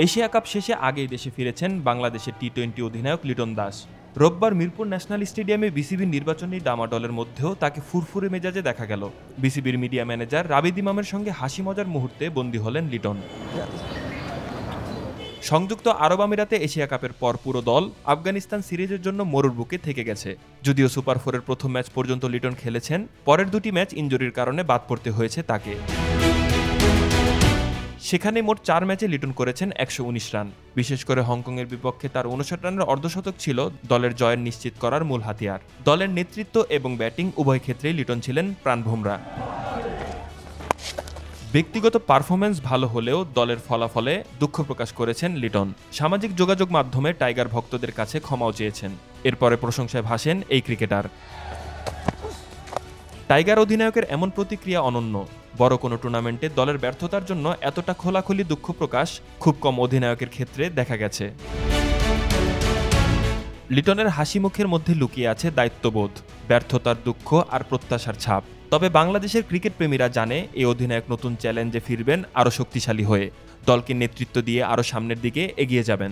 Asia cup শেষে আগেই দেশে ফিরেছেন বাংলাদেশের টি-20 অধিনায়ক লিটন দাস। রোববার মিরপুর ন্যাশনাল স্টেডিয়ামে বিসিবির নির্বাচনী ডামাডলের মধ্যেও তাকে ফুরফুরে মেজাজে দেখা গেল। বিসিবির মিডিয়া ম্যানেজার রাবিদ ইমামের সঙ্গে হাসি মজার মুহূর্তে বন্দী হলেন লিটন। সংযুক্ত আরব আমিরাতে এশিয়া কাপের পর পুরো দল আফগানিস্তান সিরিজের জন্য মরুর বুকে থেকে গেছে। যদিও সুপার ফোরের প্রথম ম্যাচ পর্যন্ত লিটন খেলেছেন, পরের দুটি ম্যাচ ইনজুরির কারণে বাদ পড়তে হয়েছে তাকে। সেখানে মোট 4 ম্যাচে লিটন করেছেন 119 রান। বিশেষ করে হংকংয়ের বিপক্ষে তার 59 রানের অর্ধশতক ছিল দলের জয়ের নিশ্চিত করার মূল হাতিয়ার। দলের নেতৃত্ব এবং ব্যাটিং উভয় ক্ষেত্রেই লিটন ছিলেন প্রাণভোমরা। ব্যক্তিগত পারফরম্যান্স ভালো হলেও দলের ফলাফলে দুঃখ প্রকাশ করেছেন লিটন। সামাজিক যোগাযোগ মাধ্যমে টাইগার ভক্তদের কাছে ক্ষমাও চেয়েছেন। এরপরে প্রশংসায় ভাসেন এই ক্রিকেটার। টাইগার অধিনায়কের এমন প্রতিক্রিয়া অনন্য। বড় কোনো টুর্নামেন্টে দলের ব্যর্থতার জন্য এতটা খোলাখুলি দুঃখ প্রকাশ খুব কম অধিনায়কের ক্ষেত্রে দেখা গেছে। লিটনের হাসি মুখের মধ্যে লুকিয়ে আছে দায়িত্ববোধ, ব্যর্থতার দুঃখ আর প্রত্যাশার ছাপ। তবে বাংলাদেশের ক্রিকেট প্রেমীরা জানে এই অধিনায়ক নতুন চ্যালেঞ্জে ফিরবেন আরও শক্তিশালী হয়ে, দলকে নেতৃত্ব দিয়ে আরও সামনের দিকে এগিয়ে যাবেন।